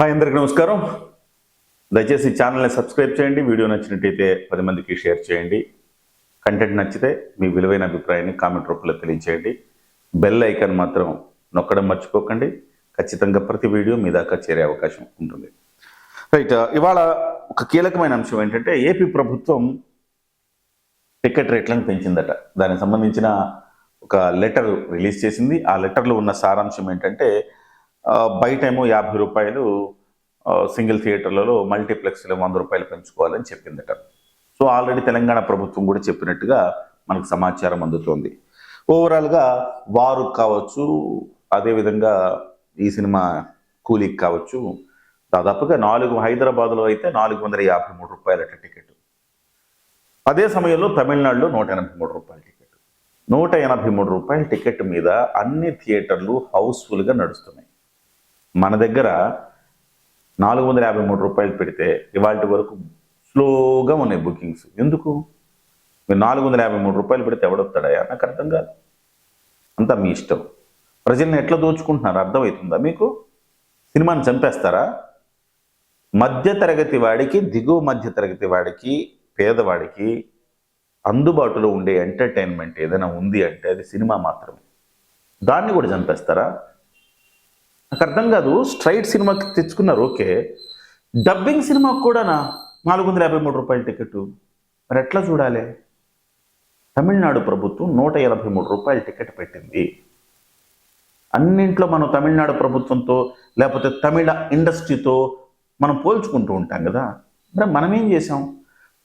Hi అందరికీ నమస్కారం. దయచేసి ఛానల్ని సబ్స్క్రైబ్ చేయండి. వీడియో నచ్చినట్టయితే 10 మందికి షేర్ చేయండి. కంటెంట్ నచ్చితే మీ విలువైన అభిప్రాయాన్ని కామెంట్ రూపంలో తెలియచేయండి. బెల్ ఐకాన్ మాత్రం నొక్కడం మర్చిపోకండి. ఖచ్చితంగా ప్రతి వీడియో మీ దాకా చేరే అవకాశం ఉంటుంది. రైట్, ఇవాళ ఒక కీలకమైన అంశం ఏంటంటే ఏపీ ప్రభుత్వం టికెట్ రేట్లను పెంచిందట. దానికి సంబంధించిన ఒక లెటర్ రిలీజ్ చేసింది. ఆ లెటర్లో ఉన్న సారాంశం ఏంటంటే బయటేమో 50 రూపాయలు సింగిల్ థియేటర్లలో, మల్టీప్లెక్స్లో 100 రూపాయలు పెంచుకోవాలని చెప్పిందట. సో ఆల్రెడీ తెలంగాణ ప్రభుత్వం కూడా చెప్పినట్టుగా మనకు సమాచారం అందుతోంది. ఓవరాల్గా వారు కావచ్చు, అదేవిధంగా ఈ సినిమా కూలీకి కావచ్చు, దాదాపుగా హైదరాబాద్లో అయితే 453 రూపాయలట టికెట్. అదే సమయంలో తమిళనాడులో 183 రూపాయల టికెట్. 183 రూపాయల టికెట్ మీద అన్ని థియేటర్లు హౌస్ఫుల్గా నడుస్తున్నాయి. మన దగ్గర 453 రూపాయలు పెడితే ఇవాళ వరకు స్లోగా ఉన్నాయి బుకింగ్స్. ఎందుకు? మీరు 453 రూపాయలు పెడితే ఎవడొస్తాడా? నాకు అర్థం కాదు. అంతా మీ ఇష్టం. ప్రజల్ని ఎట్లా దోచుకుంటున్నారు అర్థమవుతుందా మీకు? సినిమాని చంపేస్తారా? మధ్యతరగతి వాడికి, దిగువ మధ్యతరగతి వాడికి, పేదవాడికి అందుబాటులో ఉండే ఎంటర్టైన్మెంట్ ఏదైనా ఉంది అంటే అది సినిమా మాత్రమే. దాన్ని కూడా చంపేస్తారా? నాకు అర్థం కాదు. స్ట్రైట్ సినిమాకి తెచ్చుకున్నారు, ఓకే. డబ్బింగ్ సినిమాకు కూడా 453 రూపాయల టికెట్. మరి ఎట్లా చూడాలి? తమిళనాడు ప్రభుత్వం 183 రూపాయల టికెట్ పెట్టింది. అన్నింట్లో మనం తమిళనాడు ప్రభుత్వంతో లేకపోతే తమిళ ఇండస్ట్రీతో మనం పోల్చుకుంటూ ఉంటాం కదా. మరి మనం ఏం చేసాం?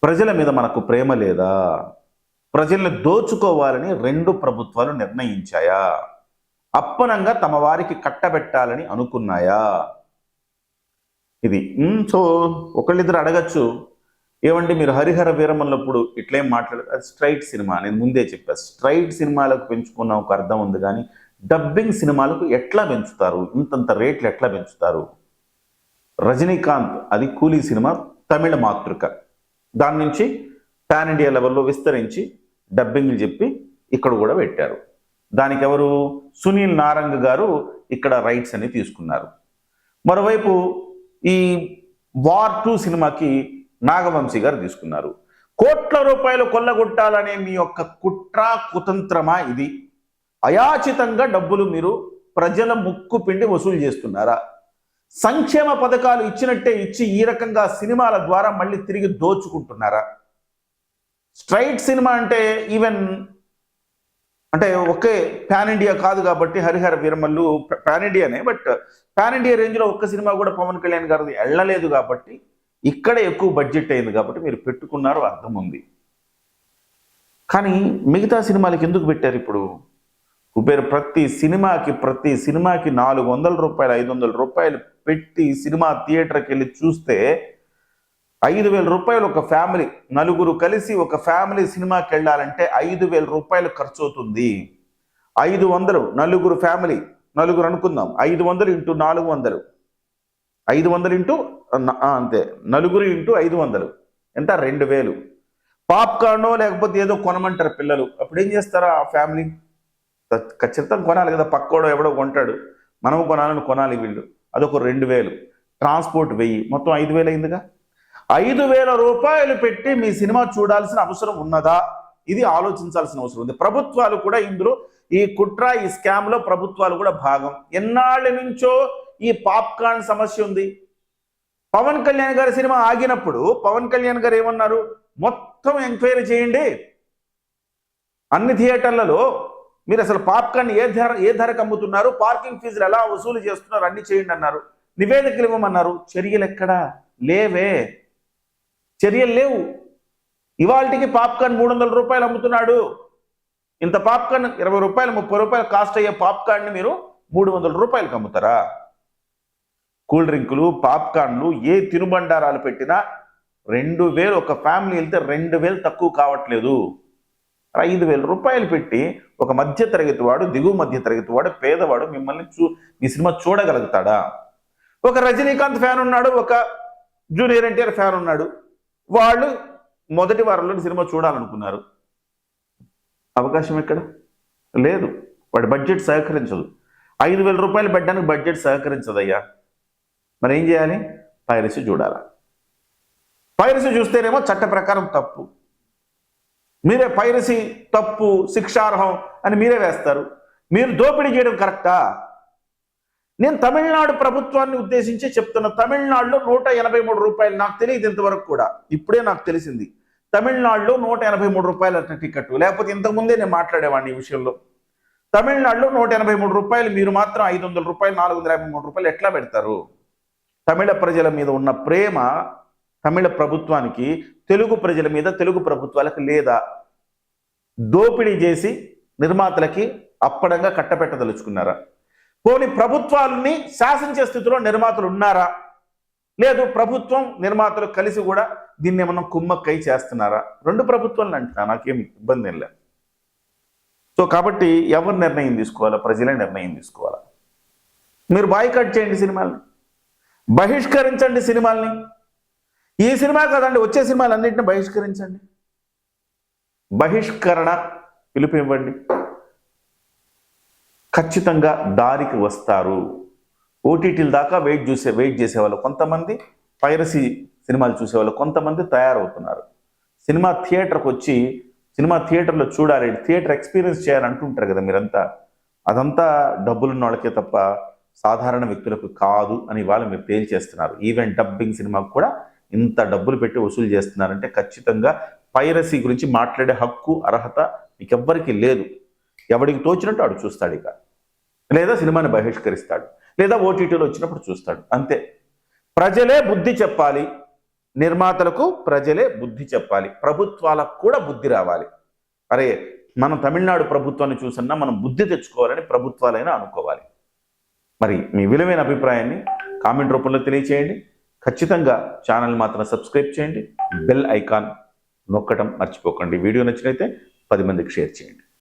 ప్రజల మీద మనకు ప్రేమ లేదా? ప్రజల్ని దోచుకోవాలని 2 ప్రభుత్వాలు నిర్ణయించాయా? అప్పనంగా తమ వారికి కట్టబెట్టాలని అనుకున్నాయా? ఇది సో ఒకళ్ళిద్దరు అడగచ్చు, ఏమండి మీరు హరిహర వీరమల్లప్పుడు ఇట్లేం మాట్లాడారు? అది స్ట్రైట్ సినిమా. నేను ముందే చెప్పా, స్ట్రైట్ సినిమాలకు పెంచుకున్న ఒక అర్థం ఉంది, కానీ డబ్బింగ్ సినిమాలకు ఎట్లా పెంచుతారు? ఇంతంత రేట్లు ఎట్లా పెంచుతారు? రజనీకాంత్ అది కూలీ సినిమా, తమిళ మాతృక. దాని నుంచి పాన్ ఇండియా లెవెల్లో విస్తరించి డబ్బింగ్లు చెప్పి ఇక్కడ కూడా పెట్టారు. దానికి ఎవరు? సునీల్ నారంగ్ గారు ఇక్కడ రైట్స్ అని తీసుకున్నారు. మరోవైపు ఈ వార్ 2 సినిమాకి నాగవంశీ గారు తీసుకున్నారు. కోట్ల రూపాయలు కొల్లగొట్టాలనే మీ యొక్క కుట్ర కుతంత్రమా ఇది? అయాచితంగా డబ్బులు మీరు ప్రజల ముక్కు పిండి వసూలు చేస్తున్నారా? సంక్షేమ పథకాలు ఇచ్చినట్టే ఇచ్చి ఈ రకంగా సినిమాల ద్వారా మళ్ళీ తిరిగి దోచుకుంటున్నారా? స్ట్రైట్ సినిమా అంటే ఈవెన్ అంటే ఒకే పాన్ ఇండియా కాదు కాబట్టి హరిహర వీరమల్లు పాన్ ఇండియానే, బట్ పాన్ ఇండియా రేంజ్లో ఒక్క సినిమా కూడా పవన్ కళ్యాణ్ గారిది వెళ్ళలేదు కాబట్టి ఇక్కడే ఎక్కువ బడ్జెట్ అయింది కాబట్టి మీరు పెట్టుకున్నారు, అర్థం ఉంది. కానీ మిగతా సినిమాలకి ఎందుకు పెట్టారు ఇప్పుడు? ప్రతి సినిమాకి 400 రూపాయలు 500 రూపాయలు పెట్టి సినిమా థియేటర్కి వెళ్ళి చూస్తే 5,000 రూపాయలు ఒక ఫ్యామిలీ, నలుగురు కలిసి ఒక ఫ్యామిలీ సినిమాకి వెళ్ళాలంటే 5,000 రూపాయలు ఖర్చు అవుతుంది. 500 నలుగురు ఫ్యామిలీ, నలుగురు అనుకుందాం, 500 ఇంటూ 400, 500 ఇంటూ అంతే, నలుగురు ఇంటూ 500 ఎంత? 2,000. పాప్కార్నో లేకపోతే ఏదో కొనమంటారు పిల్లలు. అప్పుడు ఏం చేస్తారా ఆ ఫ్యామిలీ? ఖచ్చితంగా కొనాలి కదా, పక్కోడో ఎవడో కొంటాడు, మనము కొనాలి వీళ్ళు. అదొక 2,000, ట్రాన్స్పోర్ట్ 1000, మొత్తం 5,000 అయిందిగా. 5,000 రూపాయలు పెట్టి మీ సినిమా చూడాల్సిన అవసరం ఉన్నదా? ఇది ఆలోచించాల్సిన అవసరం ఉంది. ప్రభుత్వాలు కూడా ఇందులో, ఈ కుట్ర, ఈ స్కామ్లో ప్రభుత్వాలు కూడా భాగం. ఎన్నాళ్ళ నుంచో ఈ పాప్కార్న్ సమస్య ఉంది. పవన్ కళ్యాణ్ గారి సినిమా ఆగినప్పుడు పవన్ కళ్యాణ్ గారు ఏమన్నారు? మొత్తం ఎంక్వైరీ చేయండి, అన్ని థియేటర్లలో మీరు అసలు పాప్కార్న్ ఏ ధరకు అమ్ముతున్నారు, పార్కింగ్ ఫీజులు ఎలా వసూలు చేస్తున్నారు, అన్ని చేయండి అన్నారు. నివేదికలు ఇవ్వమన్నారు. చర్యలు ఎక్కడా లేవే? చర్యలు లేవు. ఇవాళకి పాప్కార్న్ 300 రూపాయలు అమ్ముతున్నాడు. ఇంత పాప్కార్న్ 20 రూపాయలు 30 రూపాయలు కాస్ట్ అయ్యే పాప్కార్న్ మీరు 300 రూపాయలకు అమ్ముతారా? కూల్ డ్రింకులు, పాప్కార్న్లు, ఏ తినుబండారాలు పెట్టినా 2,000, ఒక ఫ్యామిలీ వెళ్తే 2,000 తక్కువ కావట్లేదు. 5,000 రూపాయలు పెట్టి ఒక మధ్యతరగతి వాడు, దిగువ మధ్యతరగతి వాడు, పేదవాడు మిమ్మల్ని మీ సినిమా చూడగలుగుతాడా? ఒక రజనీకాంత్ ఫ్యాన్ ఉన్నాడు, ఒక జూనియర్ ఎన్టీఆర్ ఫ్యాన్ ఉన్నాడు. వాళ్ళు మొదటి వారంలో సినిమా చూడాలనుకున్నారు. అవకాశం ఎక్కడ? లేదు. వాడి బడ్జెట్ సహకరించదు. 5,000 రూపాయలు పెట్టడానికి బడ్జెట్ సహకరించదయ్యా. మరి ఏం చేయాలి? పైరసీ చూడాలి. పైరసీ చూస్తేనేమో చట్ట ప్రకారం తప్పు, మీరే పైరసీ తప్పు శిక్షార్హం అని మీరే వేస్తారు. మీరు దోపిడీ చేయడం కరెక్టా? నేను తమిళనాడు ప్రభుత్వాన్ని ఉద్దేశించి చెప్తున్నా. తమిళనాడులో 183 రూపాయలు, నాకు తెలియదు ఇంతవరకు కూడా, ఇప్పుడే నాకు తెలిసింది. తమిళనాడులో 183 రూపాయలు అట్ట టికెట్. లేకపోతే ఇంతకుముందే నేను మాట్లాడేవాడిని ఈ విషయంలో. తమిళనాడులో 183 రూపాయలు, మీరు మాత్రం 500 రూపాయలు 453 రూపాయలు ఎట్లా పెడతారు? తమిళ ప్రజల మీద ఉన్న ప్రేమ తమిళ ప్రభుత్వానికి తెలుగు ప్రజల మీద, తెలుగు ప్రభుత్వాలకు లేదా? దోపిడీ చేసి నిర్మాతలకి అప్పడంగా కట్టపెట్టదలుచుకున్నారా? పోనీ ప్రభుత్వాలని శాసించే స్థితిలో నిర్మాతలు ఉన్నారా? లేదు ప్రభుత్వం నిర్మాతలు కలిసి కూడా దీన్ని ఏమన్నా కుమ్మక్కై చేస్తున్నారా? రెండు ప్రభుత్వాలను అంటున్నా, నాకేం ఇబ్బంది ఏం లేదు. సో కాబట్టి ఎవరు నిర్ణయం తీసుకోవాలా? ప్రజలే నిర్ణయం తీసుకోవాలా. మీరు బాయ్కాట్ చేయండి సినిమాల్ని, బహిష్కరించండి సినిమాల్ని. ఈ సినిమా కదండి, వచ్చే సినిమాలన్నింటినీ బహిష్కరించండి. బహిష్కరణ పిలుపు ఇవ్వండి. ఖచ్చితంగా దారికి వస్తారు. ఓటీటీల దాకా వెయిట్ చేసేవాళ్ళు కొంతమంది, పైరసీ సినిమాలు చూసేవాళ్ళు కొంతమంది తయారవుతున్నారు. సినిమా థియేటర్కి వచ్చి సినిమా థియేటర్లో చూడాలి, థియేటర్ ఎక్స్పీరియన్స్ చేయాలంటుంటారు కదా మీరంతా. అదంతా డబ్బులున్న వాళ్ళకే తప్ప సాధారణ వ్యక్తులకు కాదు అని వాళ్ళు మీరు తేల్చేస్తున్నారు. ఈవెన్ డబ్బింగ్ సినిమాకు కూడా ఇంత డబ్బులు పెట్టి వసూలు చేస్తున్నారంటే ఖచ్చితంగా పైరసీ గురించి మాట్లాడే హక్కు, అర్హత మీకెవ్వరికి లేదు. ఎవడికి తోచినట్టు ఆడు చూస్తాడు, ఇక లేదా సినిమాని బహిష్కరిస్తాడు, లేదా ఓటీటీలో వచ్చినప్పుడు చూస్తాడు, అంతే. ప్రజలే బుద్ధి చెప్పాలి, నిర్మాతలకు ప్రజలే బుద్ధి చెప్పాలి, ప్రభుత్వాలకు కూడా బుద్ధి రావాలి. అరే మనం తమిళనాడు ప్రభుత్వాన్ని చూసన్నా మనం బుద్ధి తెచ్చుకోవాలని ప్రభుత్వాలైనా అనుకోవాలి. మరి మీ విలువైన అభిప్రాయాన్ని కామెంట్ రూపంలో తెలియచేయండి. ఖచ్చితంగా ఛానల్ మాత్రం సబ్స్క్రైబ్ చేయండి, బెల్ ఐకాన్ నొక్కడం మర్చిపోకండి. వీడియో నచ్చినైతే 10 మందికి షేర్ చేయండి.